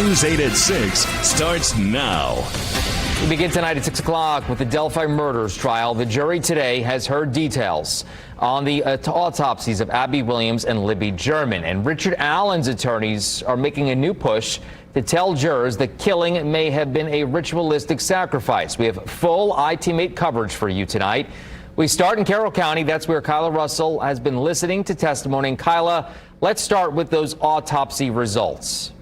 News 8 at 6 starts now. We begin tonight at 6 o'clock with the Delphi murders trial. The jury today has heard details on the autopsies of Abby Williams and Libby German. And Richard Allen's attorneys are making a new push to tell jurors the killing may have been a ritualistic sacrifice. We have full iTeammate coverage for you tonight. We start in Carroll County. That's where Kyla Russell has been listening to testimony. And Kyla, let's start with those autopsy results.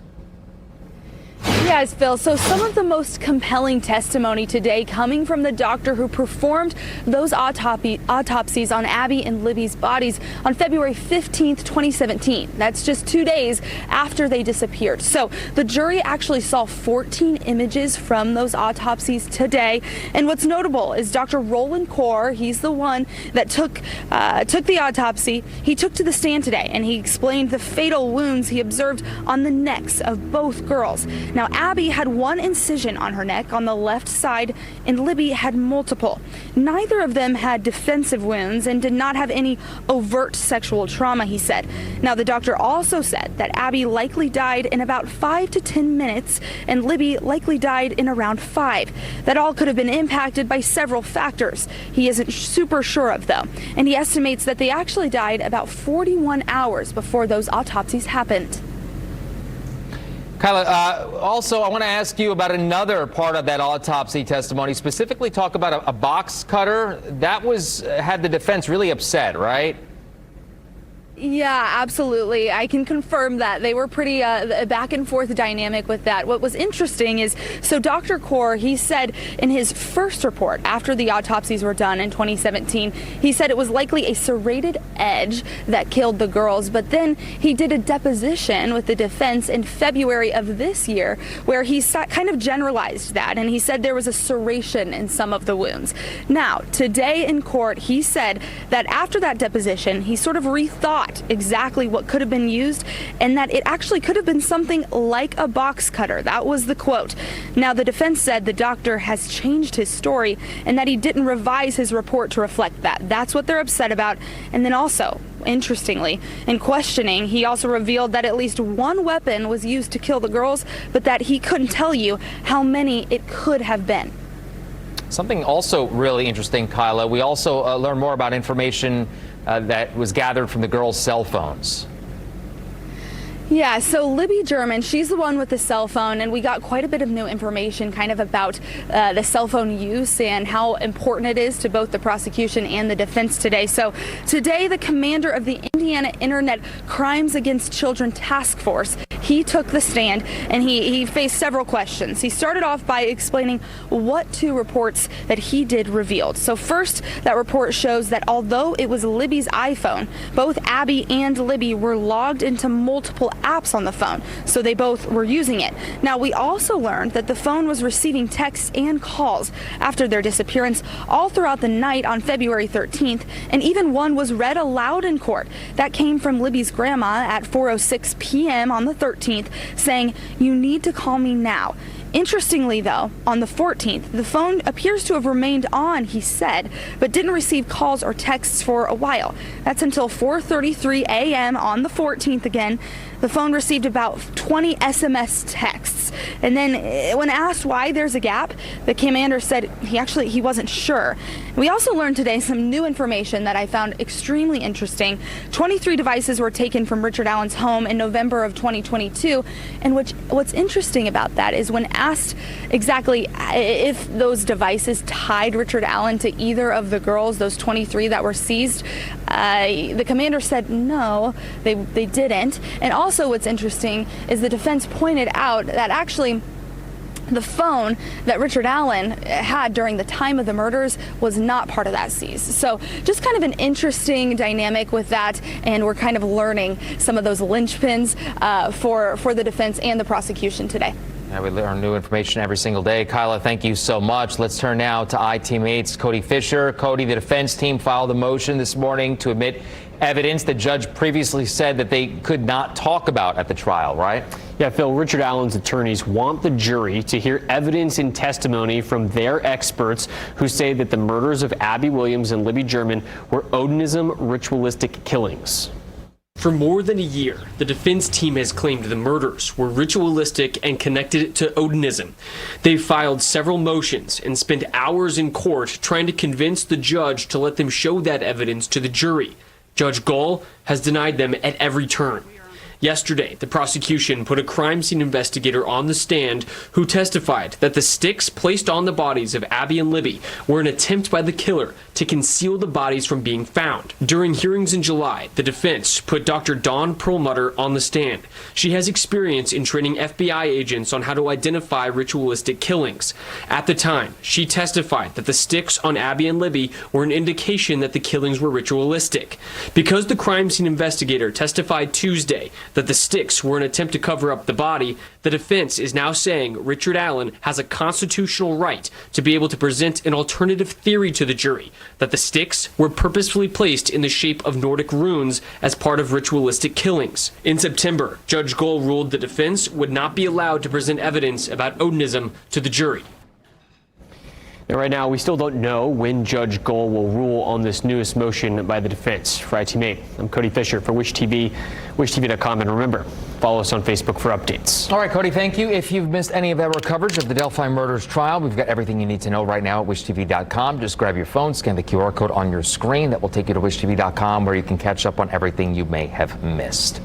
Yes, Phil. So some of the most compelling testimony today coming from the doctor who performed those autopsies on Abby and Libby's bodies on February 15th, 2017. That's just 2 days after they disappeared. So the jury actually saw 14 images from those autopsies today. And what's notable is Dr. Roland Kaur, he's the one that took the autopsy. He took to the stand today and he explained the fatal wounds he observed on the necks of both girls. Now, Abby had one incision on her neck on the left side, and Libby had multiple. Neither of them had defensive wounds and did not have any overt sexual trauma, he said. Now, the doctor also said that Abby likely died in about 5 to 10 minutes, and Libby likely died in around 5. That all could have been impacted by several factors. He isn't super sure of, though, and he estimates that they actually died about 41 hours before those autopsies happened. Kyla, also, I want to ask you about another part of that autopsy testimony, specifically talk about a box cutter. That had the defense really upset, right? Yeah, absolutely. I can confirm that they were pretty back and forth dynamic with that. What was interesting is, so Dr. Kaur, he said in his first report after the autopsies were done in 2017, he said it was likely a serrated edge that killed the girls. But then he did a deposition with the defense in February of this year where he kind of generalized that, and he said there was a serration in some of the wounds. Now, today in court, he said that after that deposition, he sort of rethought exactly what could have been used and that it actually could have been something like a box cutter. That was the quote. Now, the defense said the doctor has changed his story and that he didn't revise his report to reflect that. That's what they're upset about. And then also, interestingly, in questioning, he also revealed that at least one weapon was used to kill the girls, but that he couldn't tell you how many it could have been. Something also really interesting, Kyla, we also learned more about information that was gathered from the girls' cell phones. Yeah, so Libby German, she's the one with the cell phone, and we got quite a bit of new information kind of about the cell phone use and how important it is to both the prosecution and the defense today. So today, the commander of the Indiana Internet Crimes Against Children Task Force, he took the stand and he faced several questions. He started off by explaining what 2 reports that he did revealed. So first, that report shows that although it was Libby's iPhone, both Abby and Libby were logged into multiple apps on the phone, so they both were using it. Now, we also learned that the phone was receiving texts and calls after their disappearance all throughout the night on February 13th, and even one was read aloud in court. That came from Libby's grandma at 4:06 p.m. on the 13th, saying, "You need to call me now." Interestingly, though, on the 14th, the phone appears to have remained on, he said, but didn't receive calls or texts for a while. That's until 4:33 a.m. on the 14th again. The phone received about 20 SMS texts. And then when asked why there's a gap, the commander said he wasn't sure. We also learned today some new information that I found extremely interesting. 23 devices were taken from Richard Allen's home in November of 2022. And what's interesting about that is when asked exactly if those devices tied Richard Allen to either of the girls, those 23 that were seized, the commander said no, they didn't. And also what's interesting is the defense pointed out that actually the phone that Richard Allen had during the time of the murders was not part of that seize. So just kind of an interesting dynamic with that, and we're kind of learning some of those linchpins for the defense and the prosecution today. Yeah, we learn new information every single day. Kyla, thank you so much. Let's turn now to iTeammate's Cody Fisher. Cody, the defense team filed a motion this morning to admit evidence the judge previously said that they could not talk about at the trial, right? Yeah, Phil, Richard Allen's attorneys want the jury to hear evidence and testimony from their experts who say that the murders of Abby Williams and Libby German were Odinism ritualistic killings. For more than a year, the defense team has claimed the murders were ritualistic and connected to Odinism. They've filed several motions and spent hours in court trying to convince the judge to let them show that evidence to the jury. Judge Gull has denied them at every turn. Yesterday, the prosecution put a crime scene investigator on the stand who testified that the sticks placed on the bodies of Abby and Libby were an attempt by the killer to conceal the bodies from being found. During hearings in July, the defense put Dr. Dawn Perlmutter on the stand. She has experience in training FBI agents on how to identify ritualistic killings. At the time, she testified that the sticks on Abby and Libby were an indication that the killings were ritualistic. Because the crime scene investigator testified Tuesday that the sticks were an attempt to cover up the body, the defense is now saying Richard Allen has a constitutional right to be able to present an alternative theory to the jury, that the sticks were purposefully placed in the shape of Nordic runes as part of ritualistic killings. In September, Judge Gull ruled the defense would not be allowed to present evidence about Odinism to the jury. And right now, we still don't know when Judge Gull will rule on this newest motion by the defense. For ITV8, I'm Cody Fisher for Wish TV, wishtv.com, and remember, follow us on Facebook for updates. All right, Cody, thank you. If you've missed any of our coverage of the Delphi murders trial, we've got everything you need to know right now at wishtv.com. Just grab your phone, scan the QR code on your screen. That will take you to wishtv.com, where you can catch up on everything you may have missed.